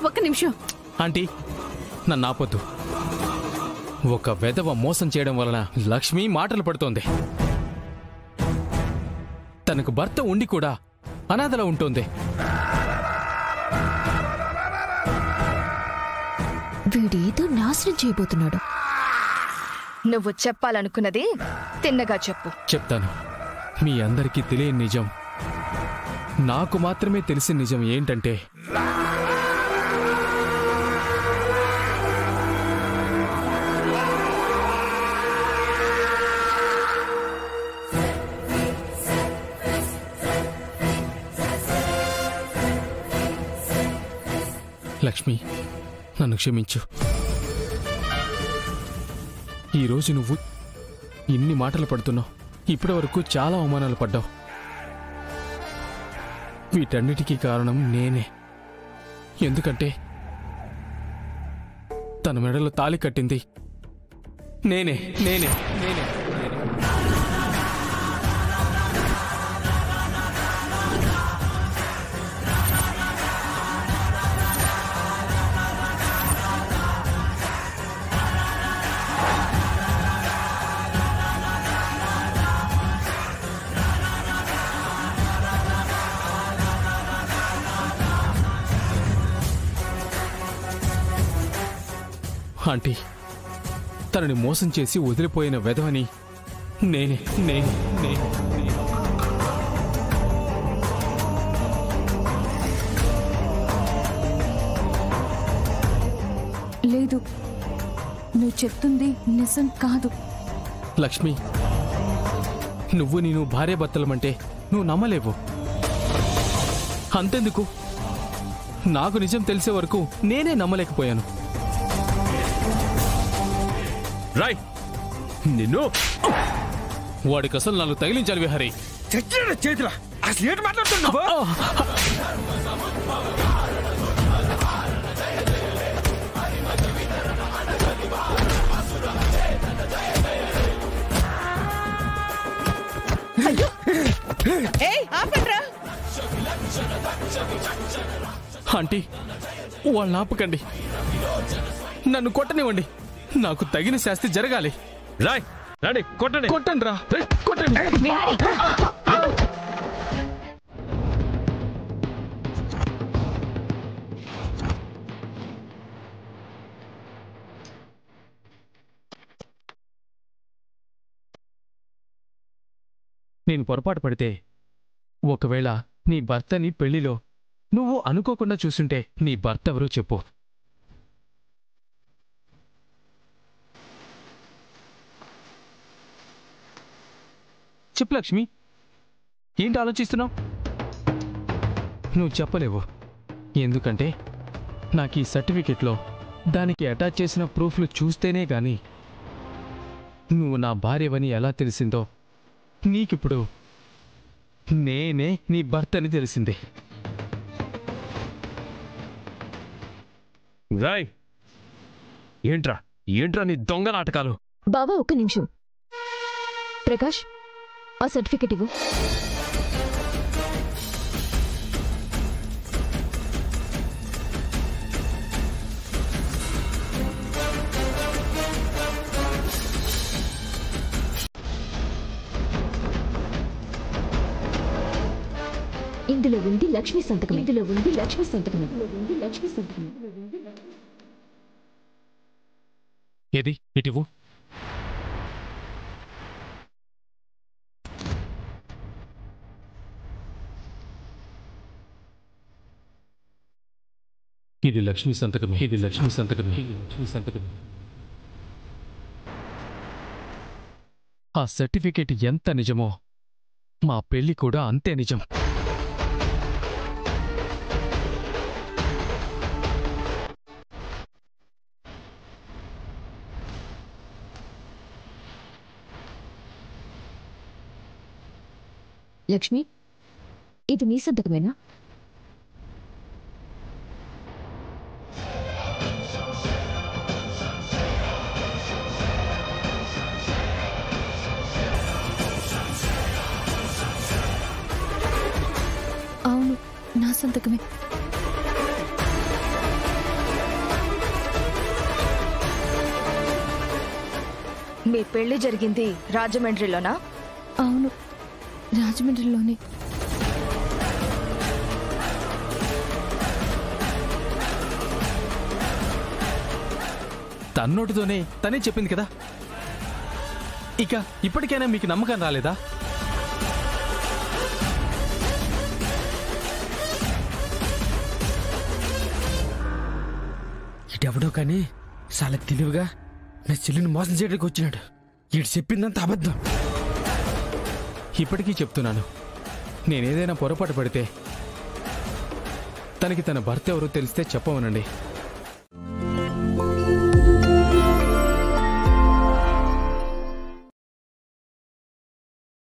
ఒక్క నిమిషం. ఆంటీ, నన్ను ఆపొద్దు. ఒక వెధవ మోసం చేయడం వలన లక్ష్మి మాటలు పడుతోంది. తనకు భర్త ఉండి కూడా అనాథలా ఉంటుంది. వీడేదో నాశనం చేయబోతున్నాడు. నువ్వు చెప్పాలనుకున్నది తిన్నగా చెప్పు. చెప్తాను. మీ అందరికీ తెలియని నిజం, నాకు మాత్రమే తెలిసిన నిజం ఏంటంటే, లక్ష్మి, నన్ను క్షమించు. ఈరోజు నువ్వు ఇన్ని మాటలు పడుతున్నావు. ఇప్పటి వరకు చాలా అవమానాలు పడ్డావు. వీటన్నిటికీ కారణం నేనే. ఎందుకంటే తన మెడలో తాళి కట్టింది నేనే నేనే నేనే ఆంటీ, తనని మోసం చేసి వదిలిపోయిన వెధవని నేనే నేనే నేనే లేదు, నువ్వు చెప్తుంది నిజం కాదు. లక్ష్మి, నువ్వు నేను భార్యాభర్తలమంటే నువ్వు నమ్మలేవు. అంతెందుకు, నాకు నిజం తెలిసే వరకు నేనే నమ్మలేకపోయాను. రాయ్, నిన్ను వాడికి అసలు నన్ను తగిలించాలి విహారీ. చేతిలో అసలు ఏంటి మాట్లాడుతున్నావు? ఆంటీ, వాళ్ళని ఆపకండి. నన్ను కొట్టనివ్వండి. నాకు తగిన శాస్తి జరగాలి. రాయ్, రండి, కొట్టండి. కొట్టండి రా, కొట్టండి. నేను పొరపాటు పడితే, ఒకవేళ నీ భర్తని పెళ్లిలో నువ్వు అనుకోకుండా చూసుంటే నీ భర్త ఎవరో చెప్పు. చెప్పు లక్ష్మి, ఏంటి ఆలోచిస్తున్నావు? నువ్వు చెప్పలేవు. ఎందుకంటే నాకు ఈ సర్టిఫికెట్లో దానికి అటాచ్ చేసిన ప్రూఫ్లు చూస్తేనే గాని నువ్వు నా భార్యవని ఎలా తెలిసిందో నీకిప్పుడు నేనే నీ భర్తని తెలిసింది. రాయ్, ఏంట్రా ఏంట్రా నీ దొంగ నాటకాలు? బావా, ఒక్క నిమిషం. ప్రకాష్, ఆ సర్టిఫికెట్ ఇవ్వు. ఇందులో ఉంది లక్ష్మి సంతకం. ఇందులో ఉంది లక్ష్మి సంతకం. ఇందులో ఉంది లక్ష్మి సంతకం. ఏది ఇటివు. ఇది లక్ష్మి సంతకమే. ఇది లక్ష్మి సంతకమే. ఇది లక్ష్మి సంతకమే. ఆ సర్టిఫికేట్ ఎంత నిజమో మా పెళ్లి కూడా అంతే నిజం. లక్ష్మి, ఇది నీ సంతకమేనా? అవును, నా సంతకమే. పెళ్లి జరిగింది రాజమండ్రిలోనా? అవును, రాజమండ్రిలోనే. తన్నోటితోనే తనే చెప్పింది కదా. ఇక ఇప్పటికైనా మీకు నమ్మకం రాలేదా? ఇటెవడో కానీ చాలా తెలివిగా నా చెల్లిని మోసం చేయడానికి వచ్చినాడు. ఈడు చెప్పిందంత అబద్ధం. ఇప్పటికీ చెప్తున్నాను, నేనేదైనా పొరపాటు పడితే తనకి తన భర్త ఎవరో తెలిస్తే చెప్పమనండి.